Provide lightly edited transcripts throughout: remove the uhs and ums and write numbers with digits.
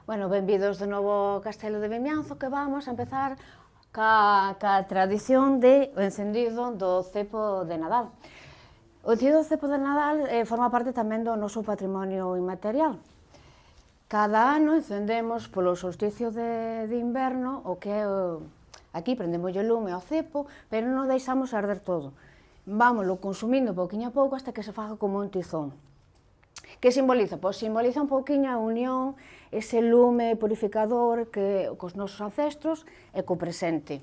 Bueno, benvidos de novo ao Castelo de Vimianzo, que vamos a empezar ca tradición de o encendido do cepo de Nadal. O encendido do cepo de Nadal forma parte tamén do noso patrimonio inmaterial. Cada ano encendemos polo solsticio de inverno o que é aquí prendemos o lume ao cepo, pero non deixamos arder todo. Vámoslo consumindo pouquinho a pouco hasta que se faga como un tizón. Que simboliza? Pois simboliza un pouquiño a unión, ese lume purificador que cos nosos ancestros e co presente.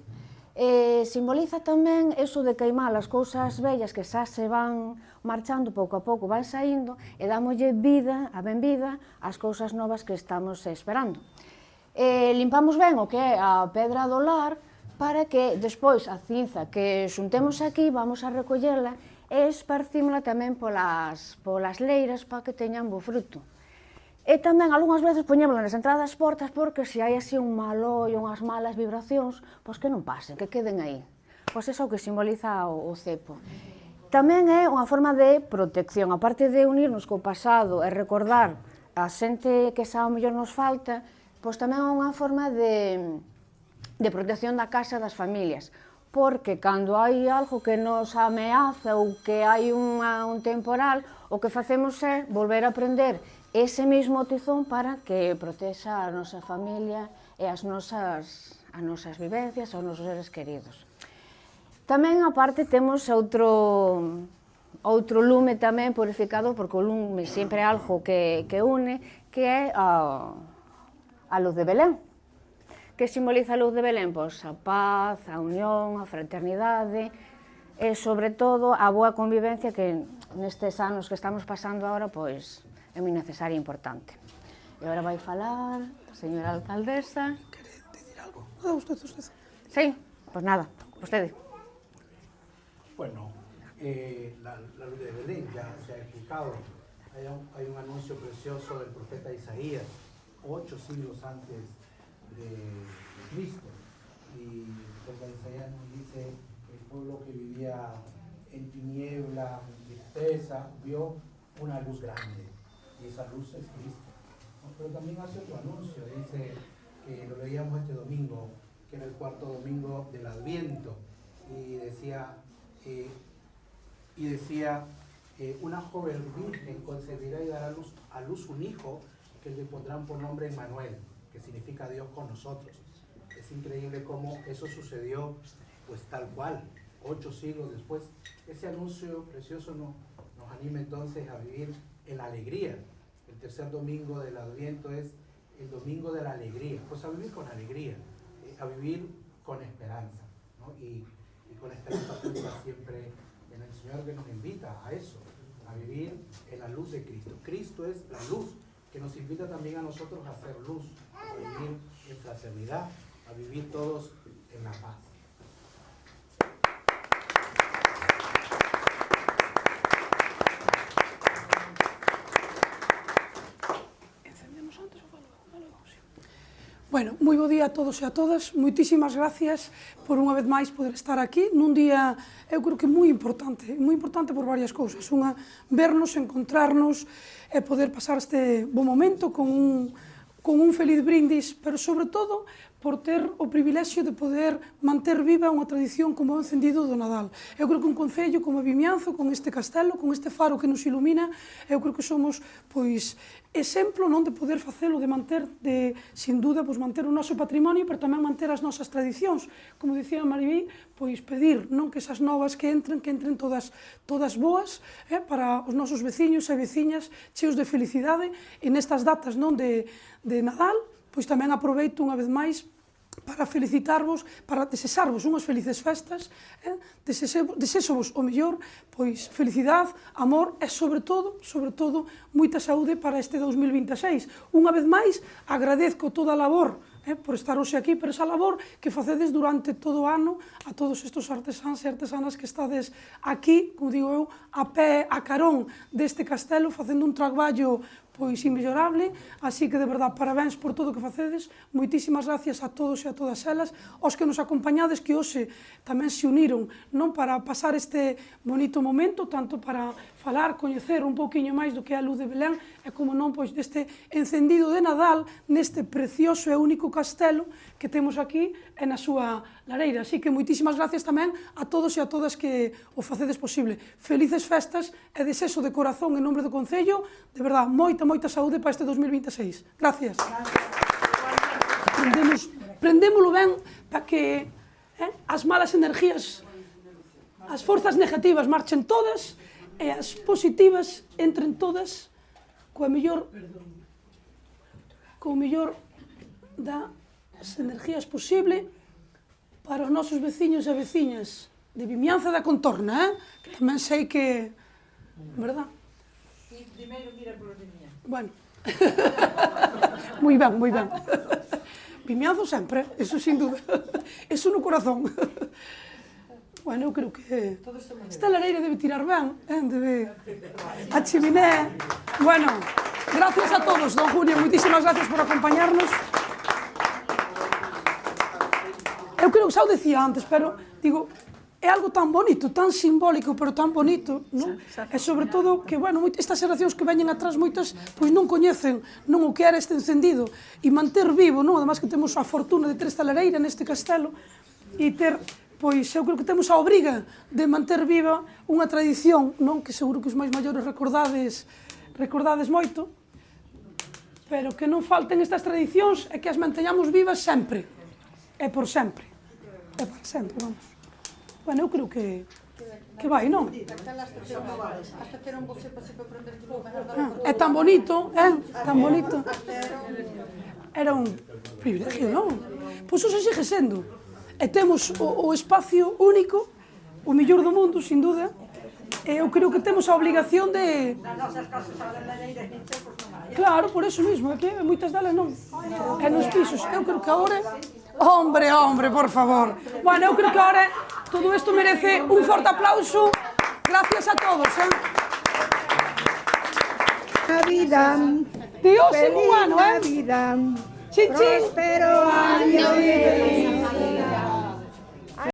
Simboliza tamén eso de queimar as cousas vellas que xa se van marchando pouco a pouco, van saindo e dámolle vida, a benvida, ás cousas novas que estamos esperando. Limpamos ben o que é a pedra do lar para que despois a cinza que xuntemos aquí vamos a recollela e esparcímola tamén polas leiras para que teñan bo fruto. E tamén, algunhas veces, poñémola nas entradas das portas porque se hai así un mal ollo, unhas malas vibracións, pois que non pasen, que queden aí. Pois iso é o que simboliza o cepo. Tamén é unha forma de protección, aparte de unirnos co pasado e recordar a xente que xa ao mellor nos falta, pois tamén é unha forma de protección da casa e das familias. Porque cando hai algo que nos ameaza ou que hai un temporal, o que facemos é volver a prender ese mesmo tizón para que protexa a nosa familia e as nosas vivencias, os nosos seres queridos. Tamén, aparte, temos outro lume tamén purificado, porque o lume sempre é algo que une, que é a luz de Belén. Que simboliza a luz de Belén? Pois a paz, a unión, a fraternidade e, sobre todo, a boa convivencia que nestes anos que estamos pasando agora, pois, é moi necesaria e importante. E agora vai falar a señora alcaldesa. Quere dicir algo? Usted. Sí, pois nada, vostede. Bueno, la luz de Belén ya se ha explicado. Hay un anuncio precioso del profeta Isaías, 8 siglos antes de Cristo, y el profeta Isaías nos dice que el pueblo que vivía en tiniebla, en tristeza, vio una luz grande, y esa luz es Cristo. Pero también hace otro anuncio, dice que lo leíamos este domingo, que era el cuarto domingo del Adviento, y decía una joven virgen concebirá y dará a luz un hijo que le pondrán por nombre Emmanuel, que significa Dios con nosotros. Es increíble cómo eso sucedió pues tal cual, 8 siglos después. Ese anuncio precioso nos anima entonces a vivir en la alegría. El tercer domingo del Adviento es el domingo de la alegría, pues a vivir con alegría, a vivir con esperanza, ¿no? Y con esperanza puesta siempre en el Señor, que nos invita a eso, a vivir en la luz de Cristo. Cristo es la luz que nos invita también a nosotros a hacer luz, a vivir en fraternidad, a vivir todos en la paz. Encendemos antes ou falo? Bueno, moi bo día a todos e a todas. Moitísimas gracias por unha vez máis poder estar aquí nun día, eu creo que moi importante por varias cousas. Unha, vernos, encontrarnos e poder pasar este bo momento con un feliz brindis, pero sobre todo por ter o privilexio de poder manter viva unha tradición como o encendido do Nadal. Eu creo que un concello como Vimianzo, con este castelo, con este faro que nos ilumina, eu creo que somos, pois, exemplo non de poder facelo, de manter, sin dúda, pois, manter o noso patrimonio, pero tamén manter as nosas tradicións. Como dicía Maribí, pois, pedir non que esas novas que entren todas boas, para os nosos veciños e veciñas cheos de felicidade, e nestas datas non de Nadal, pois tamén aproveito unha vez máis para felicitarvos, para desexarvos unhas felices festas, desexovos o mellor, pois felicidade, amor e sobre todo, moita saúde para este 2026. Unha vez máis, agradezco toda a labor por estar hoxe aquí, pero esa labor que facedes durante todo o ano a todos estes artesáns e artesanas que estades aquí, como digo eu, a pé, a carón deste castelo, facendo un traballo pois inmellorable, así que de verdad parabéns por todo o que facedes, moitísimas gracias a todos e a todas elas, aos que nos acompañades que hoxe tamén se uniron, non para pasar este bonito momento, tanto para falar, coñecer un pouquiño máis do que é a luz de Belén, e como non, pois deste encendido de Nadal, neste precioso e único castelo que temos aquí e na súa lareira. Así que moitísimas gracias tamén a todos e a todas que o facedes posible. Felices festas e desexo de corazón en nombre do Concello, de verdad, moita saúde para este 2026. Gracias. Prendémolo ben para que as malas energías, as forzas negativas marchen todas e as positivas entren todas coa mellor das energías posible para os nosos veciños e veciñas de Vimianza da Contorna, que tamén sei que... verdad? Sí, primeiro mira polos de miña. Bueno, moi ben. Vimianzo sempre, eso sin duda. Eso no corazón. Bueno, eu creo que esta lareira debe tirar ben, debe... A chiminé... Bueno, gracias a todos, don Julio, moitísimas gracias por acompañarnos. Eu creo que xa o decía antes, pero, digo, é algo tan bonito, tan simbólico, pero tan bonito, non? E sobre todo que, bueno, estas xeracións que veñen atrás, moitas, pois non coñecen non o que era este encendido e manter vivo, non? Además que temos a fortuna de ter esta lareira neste castelo e ter, pois, eu creo que temos a obriga de manter viva unha tradición, non? Que seguro que os máis maiores recordades moito, pero que non falten estas tradicións e que as manteñamos vivas sempre, e por sempre, e para sempre, vamos. Bueno, eu creo que vai, non? É tan bonito, tan bonito. Era un privilegio, non? Pois iso sigue sendo. E temos o espacio único, o mellor do mundo, sin duda, e eu creo que temos a obligación de... Claro, por eso mismo, é que moitas delas non. E nos pisos, eu creo que agora... Hombre, por favor. Bueno, eu creo que ahora todo isto merece un forte aplauso. Gracias a todos. Navidad. Dios, Feliz un ano, Navidad. Chin, chin. Próspero año y feliz.